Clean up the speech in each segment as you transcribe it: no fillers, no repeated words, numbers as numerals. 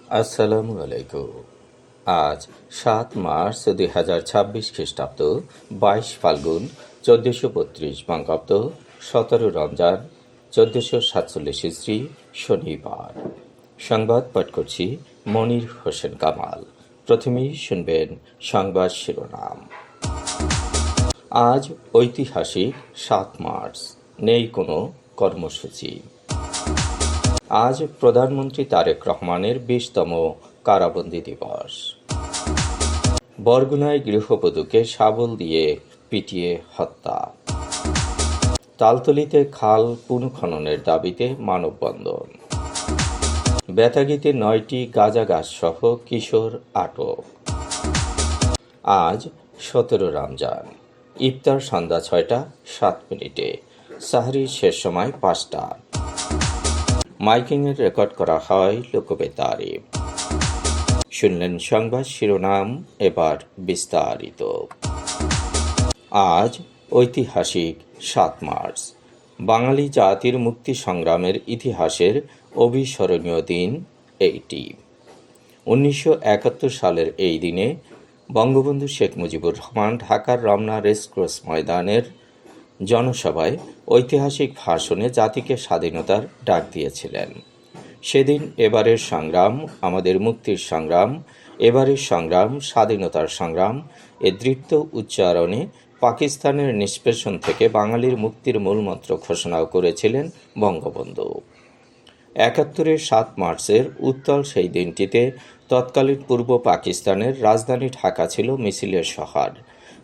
আসসালামু আলাইকুম। আজ ৭ মার্চ ২০২৬ খ্রিস্টাব্দ, ২২ ফাল্গুন ১৪৩২ বঙ্গাব্দ, ১৭ রমজান ১৪৪৭ ইসরি, শনিবার। সংবাদ পাঠ করছি মনির হোসেন কামাল। প্রথমেই শুনবেন সংবাদ শিরোনাম। আজ ঐতিহাসিক ৭ মার্চ, নেই কোনো কর্মসূচি। আজ প্রধানমন্ত্রী তারেক রহমানের ২০তম কারাবন্দী দিবস। বরগুনায় গৃহবধূকে শাবল দিয়ে পিটিয়ে হত্যা। তালতলীতে খাল পুনঃখননের দাবিতে মানববন্ধন। বেতাগীতে ৯টি গাঁজা গাছসহ কিশোর আটক। আজ ১৭ রমজান, ইফতার সন্ধ্যা ৬টা ৭ মিনিটে, সাহরির শেষ সময় ৫টা। মাইকিংয়ের রেকর্ড করা হয় লোকবেতারে। শুনলেন সংবাদ শিরোনাম, এবার বিস্তারিত। আজ ঐতিহাসিক ৭ মার্চ, বাঙালি জাতির মুক্তি সংগ্রামের ইতিহাসের অবিস্মরণীয় দিন এইটি। ১৯৭১ সালের এই দিনে বঙ্গবন্ধু শেখ মুজিবুর রহমান ঢাকার রমনা রেসকোর্স ময়দানের জনসভায় ঐতিহাসিক ভাষণে জাতিকে স্বাধীনতার ডাক দিয়েছিলেন। সেদিন এবারের সংগ্রাম আমাদের মুক্তির সংগ্রাম, এবারের সংগ্রাম স্বাধীনতার সংগ্রাম এ দৃপ্ত উচ্চারণে পাকিস্তানের নিষ্পেষণ থেকে বাঙালির মুক্তির মূলমন্ত্র ঘোষণাও করেছিলেন বঙ্গবন্ধু। ৭১-এর ৭ মার্চের উত্তাল সেই দিনটিতে তৎকালীন পূর্ব পাকিস্তানের রাজধানী ঢাকা ছিল মিছিলের শহর।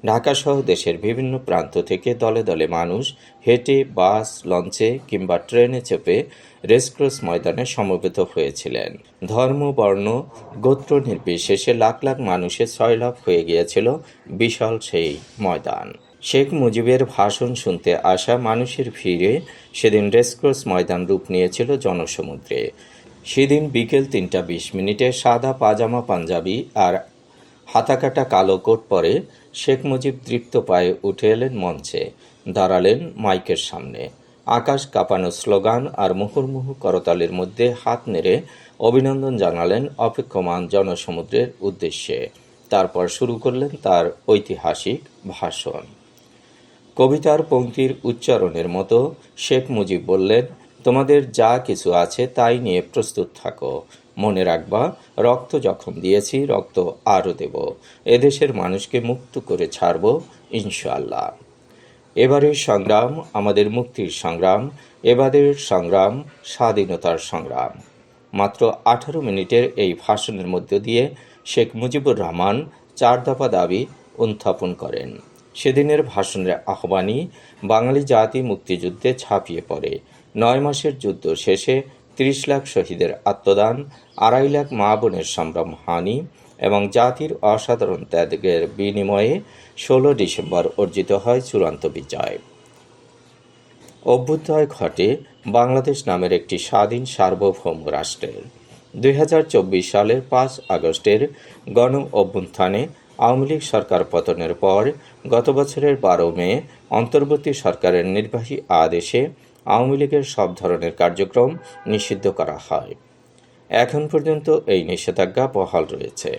ঢাকাসহ দেশের বিভিন্ন প্রান্ত থেকে দলে দলে মানুষ হেঁটে, বাস, লঞ্চে কিংবা ট্রেনে চেপে রেসকোর্স ময়দানে সমবেত হয়েছিলেন। ধর্ম, বর্ণ, গোত্র নির্বিশেষে লাখ লাখ মানুষের সয়লাভ হয়ে গিয়েছিল বিশাল সেই ময়দান। শেখ মুজিবের ভাষণ শুনতে আসা মানুষের ভিড়ে সেদিন রেসকোর্স ময়দান রূপ নিয়েছিল জনসমুদ্রে। সেদিন বিকেল ৩টা ২০ মিনিটে সাদা পাজামা পাঞ্জাবি আর হাতাকাটা কালো কোট পরে শেখ মুজিব দৃপ্ত পায়ে উঠে এলেন মঞ্চে, দাঁড়ালেন মাইকের সামনে। আকাশ কাঁপানো স্লোগান আর মুহুর্মুহু করতালের মধ্যে হাত নেড়ে অভিনন্দন জানালেন অপেক্ষমান জনসমুদ্রের উদ্দেশ্যে। তারপর শুরু করলেন তার ঐতিহাসিক ভাষণ। কবিতার পংক্তির উচ্চারণের মতো শেখ মুজিব বললেন, তোমাদের যা কিছু আছে তাই নিয়ে প্রস্তুত থাকো। মনে রাখবা, রক্ত যখন দিয়েছি রক্ত আরও দেব। এদেশের মানুষকে মুক্ত করে ছাড়ব ইনশাআল্লাহ। এবারের সংগ্রাম আমাদের মুক্তির সংগ্রাম, এবারের সংগ্রাম স্বাধীনতার সংগ্রাম। মাত্র ১৮ মিনিটের এই ভাষণের মধ্য দিয়ে শেখ মুজিবুর রহমান ৪ দফা দাবি উত্থাপন করেন। সেদিনের ভাষণের আহ্বানই বাঙালি জাতি মুক্তিযুদ্ধে ঝাঁপিয়ে পড়ে। ৯ মাসের যুদ্ধ শেষে ৩০ লাখ শহীদের আত্মদান, ২.৫ লাখ মা বোনের সম্ভ্রম হানি এবং জাতির অসাধারণ ত্যাগের বিনিময়ে ১৬ ডিসেম্বর অর্জিত হয় চূড়ান্ত বিজয়। অভ্যুদয় ঘটে বাংলাদেশ নামের একটি স্বাধীন সার্বভৌম রাষ্ট্রের। ২০২৪ সালের ৫ আগস্টের গণ অভ্যুত্থানে আওয়ামী লীগ সরকার পতনের পর গত বছরের ১২ মে অন্তর্বর্তী সরকারের নির্বাহী আদেশে আওয়ামী লীগের সব ধরনের কার্যক্রম নিষিদ্ধ করা হয়। এখন পর্যন্ত এই নিষেধাজ্ঞা বহাল রয়েছে।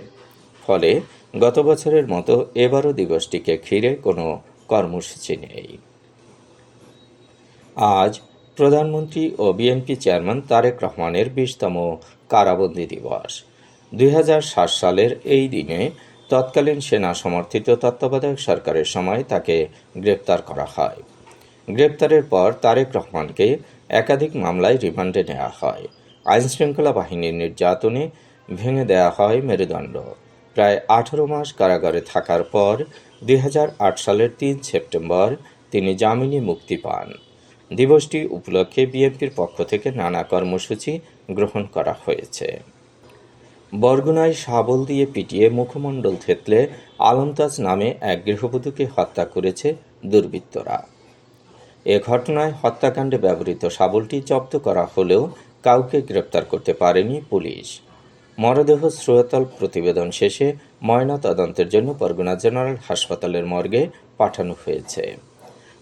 ফলে গত বছরের মতো এবারও দিবসটিকে ঘিরে কোনো কর্মসূচি নেই। আজ প্রধানমন্ত্রী ও বিএনপি চেয়ারম্যান তারেক রহমানের ২০তম কারাবন্দী দিবস। ২০০৭ সালের এই দিনে তৎকালীন সেনা সমর্থিত তত্ত্বাবধায়ক সরকারের সময় তাকে গ্রেপ্তার করা হয়। গ্রেপ্তারের পর তারেক রহমানকে একাধিক মামলায় রিমান্ডে নেওয়া হয়। আইনশৃঙ্খলা বাহিনীর নির্যাতনে ভেঙে দেওয়া হয় মেরুদণ্ড। প্রায় ১৮ মাস কারাগারে থাকার পর ২০০৮ সালের ৩ সেপ্টেম্বর তিনি জামিনে মুক্তি পান। দিবসটি উপলক্ষে বিএনপির পক্ষ থেকে নানা কর্মসূচি গ্রহণ করা হয়েছে। বরগুনায় শাবল দিয়ে পিটিয়ে মুখমণ্ডল থেতলে আলমতাজ নামে এক গৃহবধূকে হত্যা করেছে দুর্বৃত্তরা। এ ঘটনায় হত্যাকাণ্ডে ব্যবহৃত শাবলটি জব্দ করা হলেও কাউকে গ্রেপ্তার করতে পারেনি পুলিশ। মরদেহ শ্রুতল প্রতিবেদন শেষে ময়না তদন্তের জন্য বরগুনা জেনারেল হাসপাতালের মর্গে পাঠানো হয়েছে।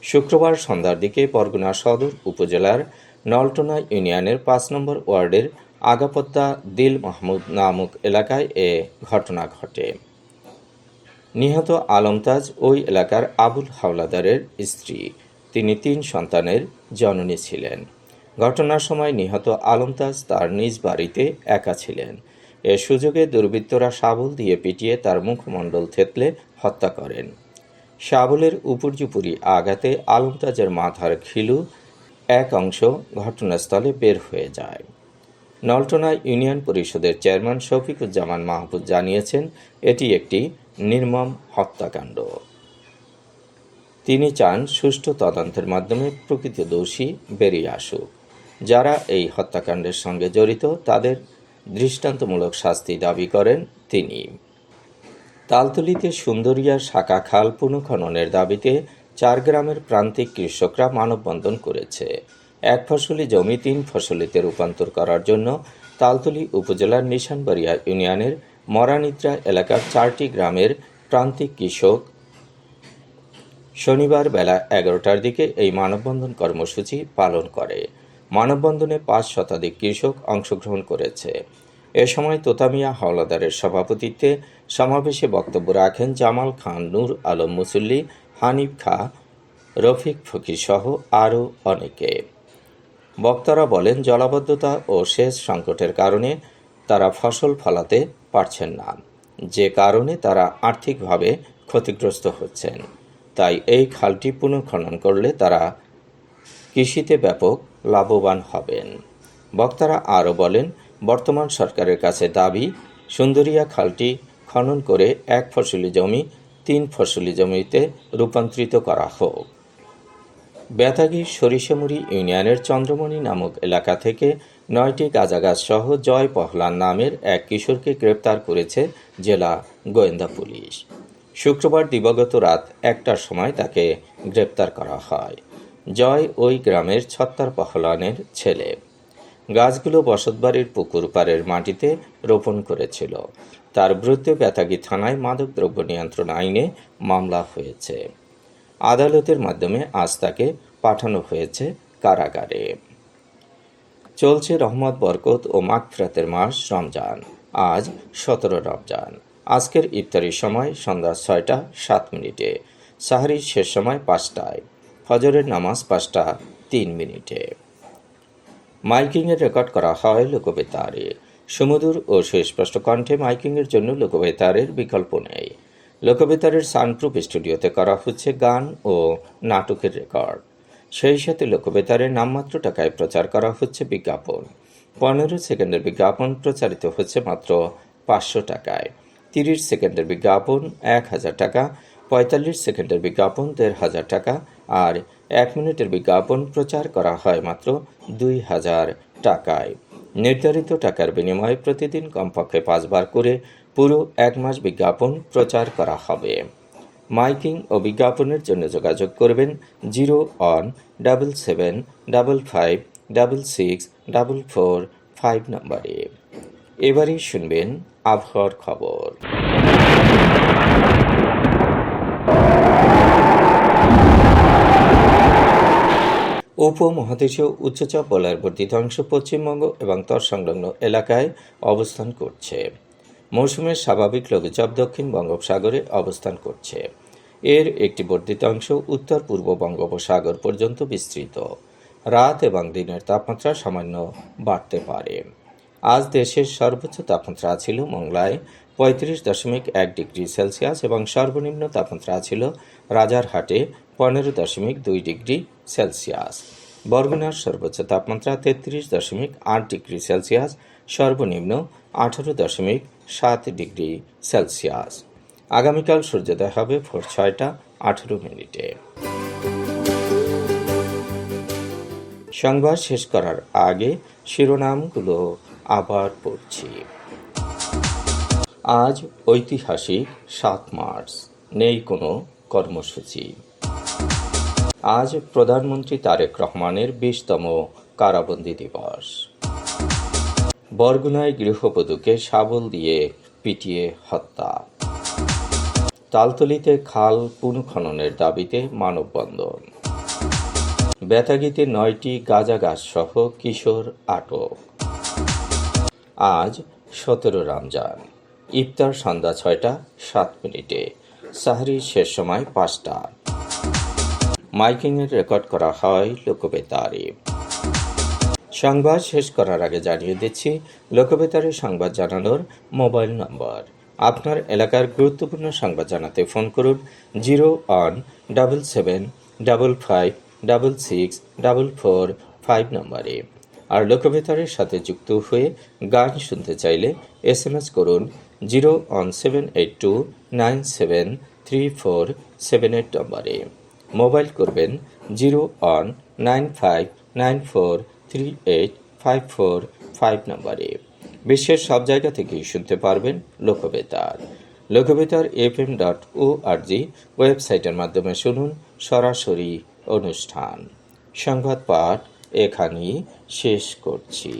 শুক্রবার সন্ধ্যার দিকে বরগুনা সদর উপজেলার নলটনা ইউনিয়নের ৫ নম্বর ওয়ার্ডের আগাপদ্দা দিল মাহমুদ নামক এলাকায় এ ঘটনা ঘটে। নিহত আলমতাজ ওই এলাকার আবুল হাওলাদারের স্ত্রী। তিনি 3 সন্তানের জননী ছিলেন। ঘটনার সময় নিহত আলমতাজ তার নিজ বাড়িতে একা ছিলেন। এ সুযোগে দুর্বৃত্তরা শাবল দিয়ে পিটিয়ে তার মুখমণ্ডল থেতলে হত্যা করেন। শাবলের উপর্যুপরি আঘাতে আলমতাজের মাথার খিলু এক অংশ ঘটনাস্থলে বের হয়ে যায়। নলটনা ইউনিয়ন পরিষদের চেয়ারম্যান শফিকুজ্জামান মাহফুজ জানিয়েছেন, এটি একটি নির্মম হত্যাকাণ্ড। তিনি চান সুষ্ঠু তদন্তের মাধ্যমে প্রকৃত দোষী বেরিয়ে আসুক। যারা এই হত্যাকাণ্ডের সঙ্গে জড়িত তাদের দৃষ্টান্তমূলক শাস্তি দাবি করেন তিনি। তালতলীতে সুন্দরিয়ার শাখা খাল পুনঃখননের দাবিতে 4 গ্রামের প্রান্তিক কৃষকরা মানববন্ধন করেছে। 1 ফসলি জমি 3 ফসলিতে রূপান্তর করার জন্য তালতলী উপজেলার নিশানবাড়িয়া ইউনিয়নের মরানিদ্রা এলাকার 4টি গ্রামের প্রান্তিক কৃষক শনিবার বেলা 11টার দিকে এই মানববন্ধন কর্মসূচি পালন করে। মানববন্ধনে 5 শতাধিক কৃষক অংশগ্রহণ করেছে। এ সময় তোতামিয়া হাওলাদারের সভাপতিত্বে সমাবেশে বক্তব্য রাখেন জামাল খান, নূর আলম মুসল্লি, হানিফ খা, রফিক ফকির সহ আরও অনেকে। বক্তারা বলেন, জলাবদ্ধতা ও সেচ সংকটের কারণে তারা ফসল ফলাতে পারছেন না, যে কারণে তারা আর্থিকভাবে ক্ষতিগ্রস্ত হচ্ছেন। তাই এই খালটি পুনঃখনন করলে তারা কৃষিতে ব্যাপক লাভবান হবেন। বক্তারা আরও বলেন, বর্তমান সরকারের কাছে দাবি সুন্দরিয়া খালটি খনন করে 1 ফসলি জমি 3 ফসলি জমিতে রূপান্তরিত করা হোক। বেতাগী সরিষামুড়ি ইউনিয়নের চন্দ্রমণি নামক এলাকা থেকে 9টি গাঁজা গাছ সহ জয় পহলান নামের এক কিশোরকে গ্রেপ্তার করেছে জেলা গোয়েন্দা পুলিশ। শুক্রবার দিবাগত রাত 1টার সময় তাকে গ্রেপ্তার করা হয়। জয় ওই গ্রামের ছত্তার পহলানের ছেলে। গাছগুলো বসতবাড়ির পুকুর পাড়ের মাটিতে রোপণ করেছিল। তার বিরুদ্ধে বেতাগী থানায় মাদকদ্রব্য নিয়ন্ত্রণ আইনে মামলা হয়েছে। আদালতের মাধ্যমে আজ তাকে পাঠানো হয়েছে কারাগারে। চলছে রহমত, বরকত ও মাগফিরাতের মাস রমজান। আজ 17 রমজান। আজকের ইফতারির সময় সন্ধ্যা 6টা 7 মিনিটে, সাহরির শেষ সময় 5টায়, ফজরের নামাজ 5টা 3 মিনিটে। মাইকিংয়ের রেকর্ড করা হয় লোকবেতারে। সুমধুর ও সুস্পষ্ট কণ্ঠে মাইকিংয়ের জন্য লোকবেতারের বিকল্প নেই। লোকবেতারের সানপ্রুফ স্টুডিওতে করা হচ্ছে গান ও নাটকের রেকর্ড। সেই সাথে লোকবেতারের নামমাত্র টাকায় প্রচার করা হচ্ছে বিজ্ঞাপন। 15 সেকেন্ডের বিজ্ঞাপন প্রচারিত হচ্ছে মাত্র 500 টাকায়। 30 সেকেন্ডের বিজ্ঞাপন 1000 টাকা, 45 সেকেন্ডের বিজ্ঞাপন 1500 টাকা আর 1 মিনিটের বিজ্ঞাপন প্রচার করা হয় মাত্র 2000 টাকায়। নির্ধারিত টাকার বিনিময়ে প্রতিদিন কমপক্ষে 5 বার করে পুরো 1 মাস বিজ্ঞাপন প্রচার করা হবে। মাইকিং ও বিজ্ঞাপনের জন্য যোগাযোগ করবেন 0-17755664445 নম্বরে। এবারই শুনবেন আবহাওয়ার খবর। উপমহাদেশীয় উচ্চচাপ বলয়ের বর্ধিত অংশ পশ্চিমবঙ্গ এবং তৎসংলগ্ন এলাকায় অবস্থান করছে। মৌসুমের স্বাভাবিক লঘুচাপ দক্ষিণ বঙ্গোপসাগরে অবস্থান করছে। এর একটি বর্ধিত অংশ উত্তর পূর্ব বঙ্গোপসাগর পর্যন্ত বিস্তৃত। রাত এবং দিনের তাপমাত্রা সামান্য বাড়তে পারে। আজ দেশের সর্বোচ্চ তাপমাত্রা ছিল মংলায় 35.1 ডিগ্রি সেলসিয়াস এবং সর্বনিম্ন তাপমাত্রা ছিল রাজারহাটে 15.2 ডিগ্রি সেলসিয়াস। বরগুনার সর্বোচ্চ তাপমাত্রা 33.8 ডিগ্রি সেলসিয়াস, সর্বনিম্ন 18.7 ডিগ্রি সেলসিয়াস। আগামীকাল সূর্যোদয় হবে ভোর 6টা 18 মিনিটে। সংবাদ শেষ করার আগে শিরোনামগুলো আবার পড়ছি। আজ ঐতিহাসিক 7 মার্চ, নেই কোনো কর্মসূচি। আজ প্রধানমন্ত্রী তারেক রহমানের 20তম কারাবন্দী দিবস। বরগুনায় গৃহবধূকে শাবল দিয়ে পিটিয়ে হত্যা। তালতলীতে খাল পুনঃখননের দাবিতে মানববন্ধন। বেতাগীতে 9টি গাঁজা গাছ সহ কিশোর আটক। আজ 17 রমজান। ইফতার সন্ধ্যা 6টা 7 মিনিটে। সাহরির শেষ সময় 5টা। মাইকিংয়ের রেকর্ড করা হয় লোকবেতারে। সংবাদ শেষ করার আগে জানিয়ে দিচ্ছি লোকবেতারে সংবাদ জানানোর মোবাইল নম্বর। আপনার এলাকার গুরুত্বপূর্ণ সংবাদ জানাতে ফোন করুন 0-7755564445 নম্বরে। আর লোকবেতারের সাথে যুক্ত হয়ে গান শুনতে চাইলে SMS করুন 01782973478 নম্বরে। মোবাইল করবেন 01959438545 নম্বরে। বিশ্বের সব জায়গা থেকেই শুনতে পারবেন লোকবেতার। লোকবেতার FM.org ওয়েবসাইটের মাধ্যমে শুনুন সরাসরি অনুষ্ঠান। সংবাদ পাঠ এখানেই শেষ করছি।